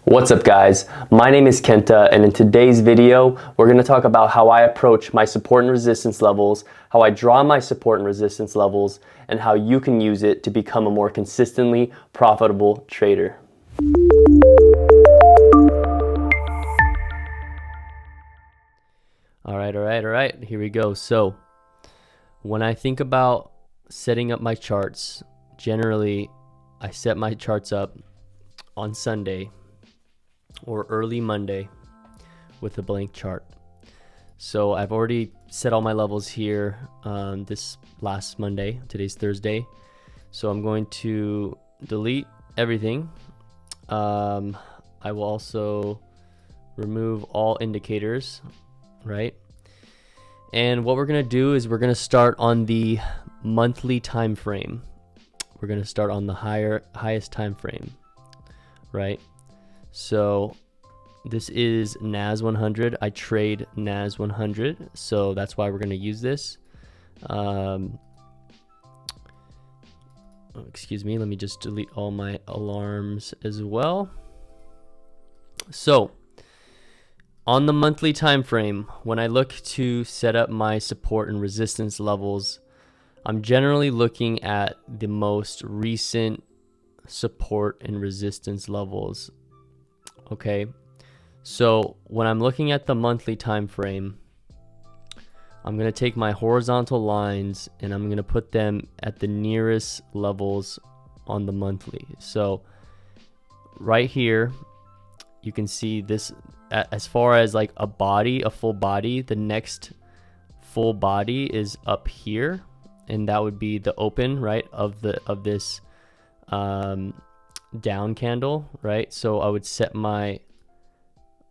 What's up guys, my name is Kenta, and in today's video we're going to talk about how I approach my support and resistance levels, how I draw my support and resistance levels, and how you can use it to become a more consistently profitable trader. All right, here we go. So when I think about setting up my charts, generally I set my charts up on Sunday or early Monday with a blank chart. So I've already set all my levels here this last Monday. Today's Thursday. So I'm going to delete everything. I will also remove all indicators, right? And what we're going to do is we're going to start on the monthly time frame. We're going to start on the highest time frame, right? So this is NAS 100. I trade NAS 100, so that's why we're going to use this. Excuse me, let me just delete all my alarms as well. So on the monthly time frame, when I look to set up my support and resistance levels, I'm generally looking at the most recent support and resistance levels. Okay, so when I'm looking at the monthly time frame, I'm going to take my horizontal lines and I'm going to put them at the nearest levels on the monthly. So right here, you can see this as far as like a body, a full body, the next full body is up here, and that would be the open, right, of this down candle, right? So I would set my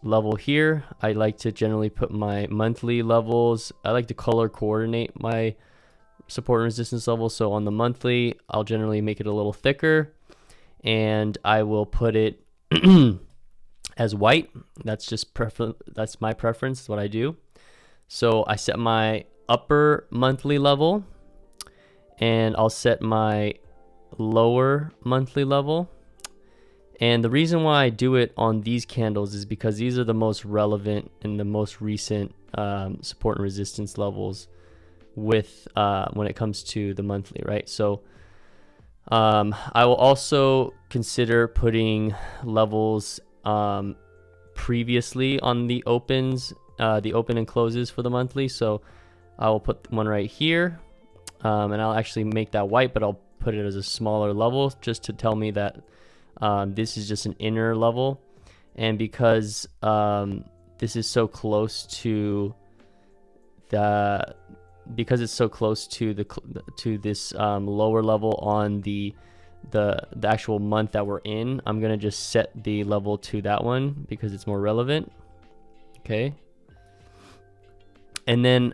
level here. I like to generally put my monthly levels. I like to color coordinate my support and resistance levels. So on the monthly, I'll generally make it a little thicker, and I will put it as white. That's just that's my preference. Is what I do. So I set my upper monthly level, and I'll set my lower monthly level. And the reason why I do it on these candles is because these are the most relevant and the most recent support and resistance levels with when it comes to the monthly, right? So I will also consider putting levels previously on the opens, the open and closes for the monthly. So I will put one right here, and I'll actually make that white, but I'll put it as a smaller level just to tell me that this is just an inner level. And because this is so close to this lower level on the actual month that we're in, I'm gonna just set the level to that one because it's more relevant. Okay, and then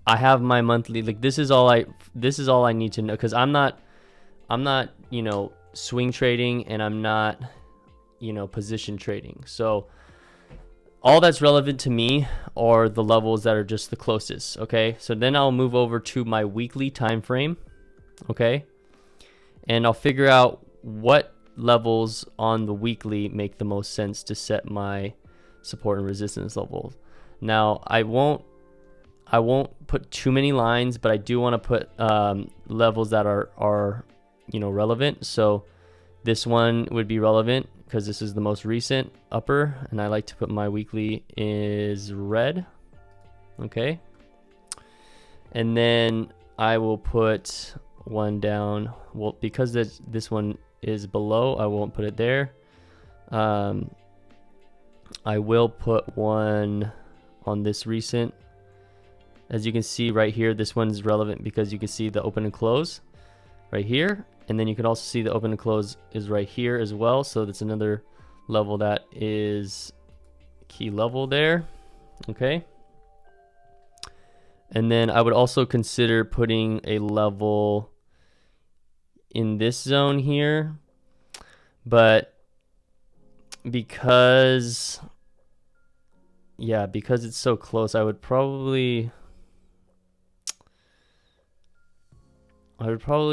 I have my monthly, like this is all I need to know, because I'm not you know, swing trading, and I'm not, you know, position trading. So all that's relevant to me are the levels that are just the closest. Okay, so then I'll move over to my weekly time frame. Okay, and I'll figure out what levels on the weekly make the most sense to set my support and resistance levels. Now I won't put too many lines, but I do want to put levels that are you know, relevant. So this one would be relevant because this is the most recent upper, and I like to put my weekly is red. Okay, and then I will put one down, well, because this one is below, I won't put it there. I will put one on this recent. As you can see right here, this one's relevant because you can see the open and close right here, and then you can also see the open and close is right here as well. So that's another level that is key level there. Okay, and then I would also consider putting a level in this zone here, but because it's so close, I would probably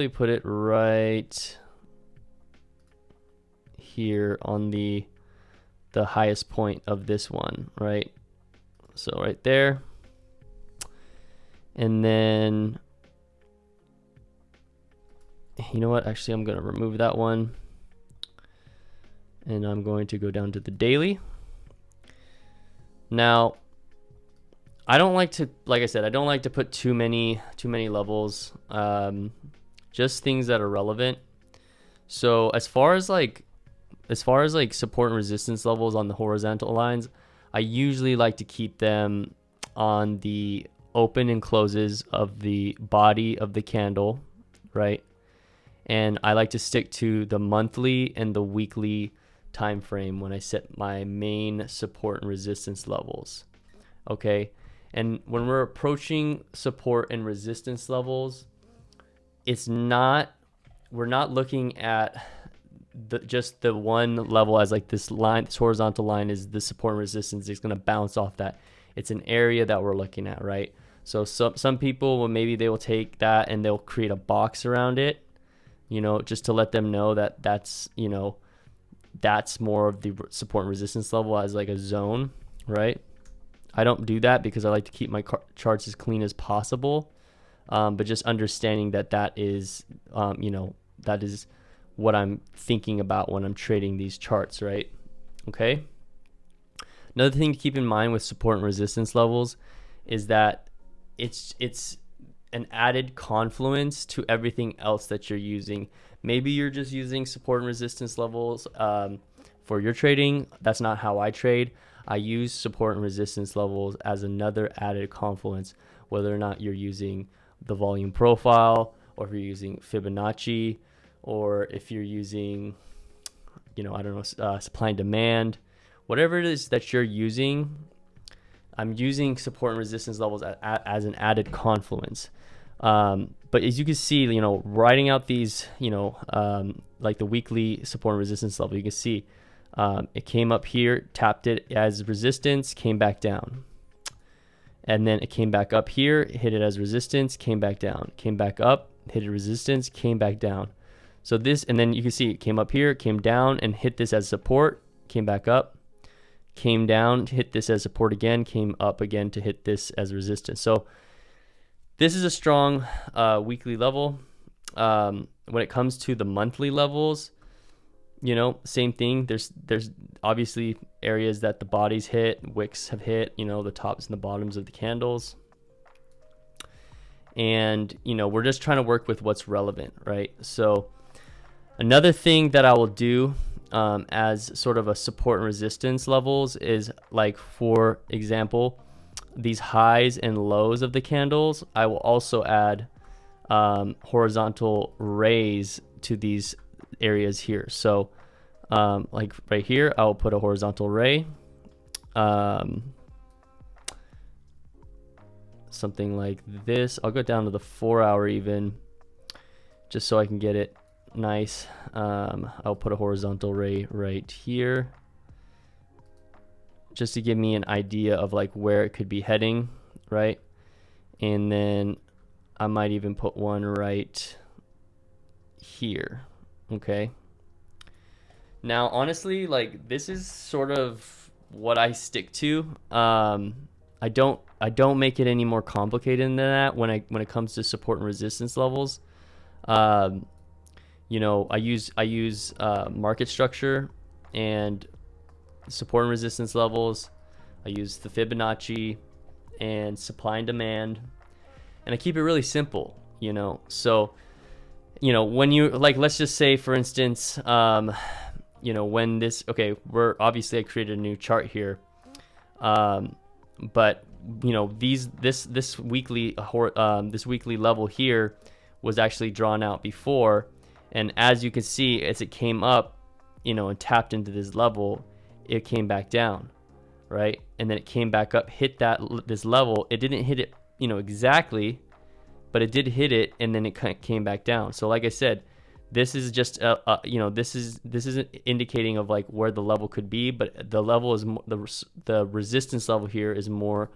put it right here on the the highest point of this one, right? So right there. And then, you know what? Actually, I'm going to remove that one. And I'm going to go down to the daily. Now, I don't like to, like I said, I don't like to put too many levels. Just things that are relevant. So as far as like support and resistance levels on the horizontal lines, I usually like to keep them on the open and closes of the body of the candle, right? And I like to stick to the monthly and the weekly time frame when I set my main support and resistance levels. Okay, and when we're approaching support and resistance levels, we're not looking at just the one level as like this line, this horizontal line is the support and resistance. It's going to bounce off that. It's an area that we're looking at, right? So some people will, maybe they will take that and they'll create a box around it, you know, just to let them know that that's, you know, that's more of the support and resistance level as like a zone, right? I don't do that because I like to keep my charts as clean as possible. But just understanding that that is, you know, that is what I'm thinking about when I'm trading these charts, right? Okay. Another thing to keep in mind with support and resistance levels is that it's an added confluence to everything else that you're using. Maybe you're just using support and resistance levels for your trading. That's not how I trade. I use support and resistance levels as another added confluence, whether or not you're using the volume profile, or if you're using Fibonacci, or if you're using, you know, I don't know, supply and demand, whatever it is that you're using. I'm using support and resistance levels as an added confluence. But as you can see, you know, writing out these, you know, like the weekly support and resistance level, you can see it came up here, tapped it as resistance, came back down. And then it came back up here, hit it as resistance, came back down, came back up, hit it resistance, came back down. So this, and then you can see it came up here, came down and hit this as support, came back up, came down, hit this as support again, came up again to hit this as resistance. So this is a strong weekly level. When it comes to the monthly levels, you know, same thing. There's obviously areas that the bodies hit, wicks have hit, you know, the tops and the bottoms of the candles. And, you know, we're just trying to work with what's relevant, right? So another thing that I will do as sort of a support and resistance levels is, like, for example, these highs and lows of the candles, I will also add horizontal rays to these areas here. So like right here, I'll put a horizontal ray, something like this. I'll go down to the 4 hour even, just so I can get it nice. I'll put a horizontal ray right here, just to give me an idea of like where it could be heading, right? And then I might even put one right here. Okay. Now, honestly, like, this is sort of what I stick to. I don't make it any more complicated than that when it comes to support and resistance levels. You know, I use market structure and support and resistance levels. I use the Fibonacci and supply and demand, and I keep it really simple, you know. So, you know, when you, like, let's just say, for instance, you know, when this, okay, I created a new chart here, but, you know, this weekly level here was actually drawn out before, and as you can see, as it came up, you know, and tapped into this level, it came back down, right? And then it came back up, hit this level. It didn't hit it, you know, exactly, but it did hit it, and then it came back down. So like I said, this is just you know, this is indicating of like where the level could be, but the level is the resistance level here is more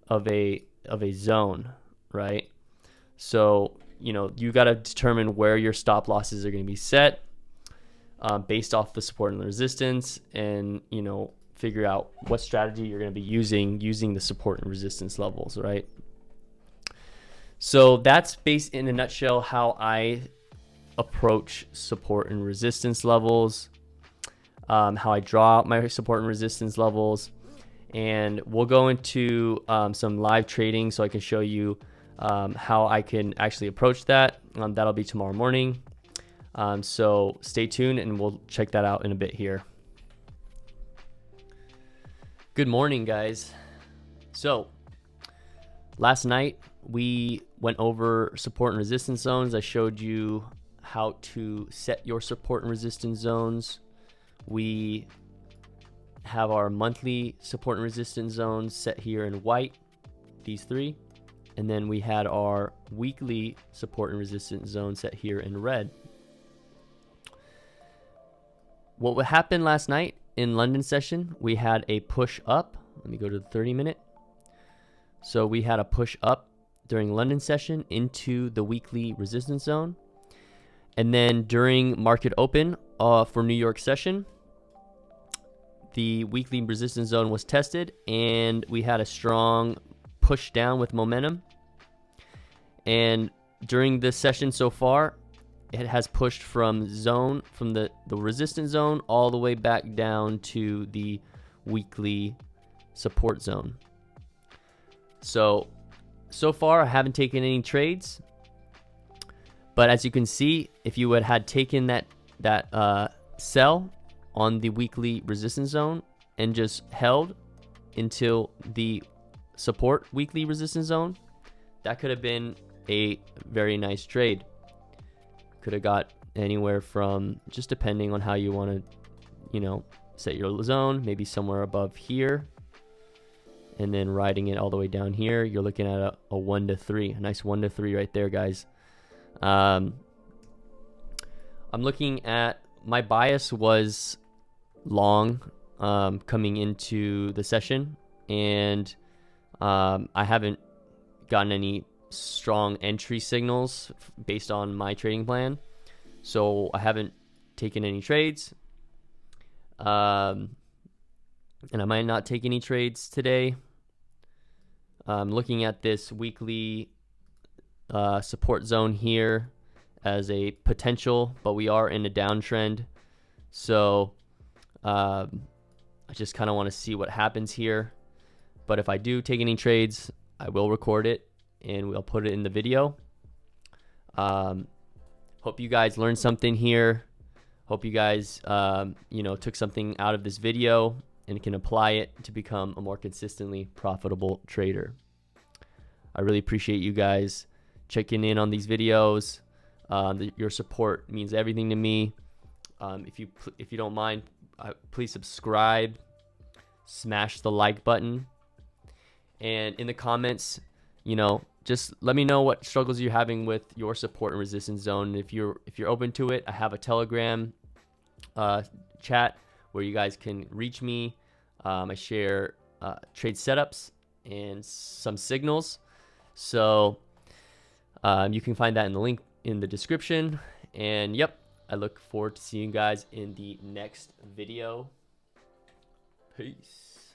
of a zone, right? So, you know, you got to determine where your stop losses are going to be set based off the support and the resistance, and, you know, figure out what strategy you're going to be using the support and resistance levels, right? So that's based in a nutshell how I approach support and resistance levels, how I draw out my support and resistance levels, and we'll go into some live trading so I can show you how I can actually approach that. That'll be tomorrow morning. So stay tuned and we'll check that out in a bit here. Good morning, guys. So last night we went over support and resistance zones. I showed you how to set your support and resistance zones. We have our monthly support and resistance zones set here in white, these three. And then we had our weekly support and resistance zone set here in red. What happened last night in London session, we had a push up. Let me go to the 30-minute. So we had a push up during London session into the weekly resistance zone. And then during market open for New York session, the weekly resistance zone was tested and we had a strong push down with momentum. And during this session so far, it has pushed from the resistance zone all the way back down to the weekly support zone. So far I haven't taken any trades, but as you can see, if you had taken that sell on the weekly resistance zone and just held until the support weekly resistance zone, that could have been a very nice trade. Could have got anywhere from, just depending on how you want to, set your zone, maybe somewhere above here, and then riding it all the way down here. You're looking at a 1 to 3, a nice 1 to 3 right there, guys. I'm looking at, my bias was long coming into the session, and I haven't gotten any strong entry signals based on my trading plan, so I haven't taken any trades, and I might not take any trades today. I'm looking at this weekly support zone here as a potential, but we are in a downtrend, so I just kind of want to see what happens here. But if I do take any trades, I will record it and we'll put it in the video. Hope you guys learned something here. Hope you guys took something out of this video and can apply it to become a more consistently profitable trader. I really appreciate you guys checking in on these videos. Your support means everything to me. If you don't mind, please subscribe, smash the like button, and in the comments, just let me know what struggles you're having with your support and resistance zone. If you're open to it, I have a Telegram chat where you guys can reach me. I share trade setups and some signals, so you can find that in the link in the description. And yep, I look forward to seeing you guys in the next video. Peace.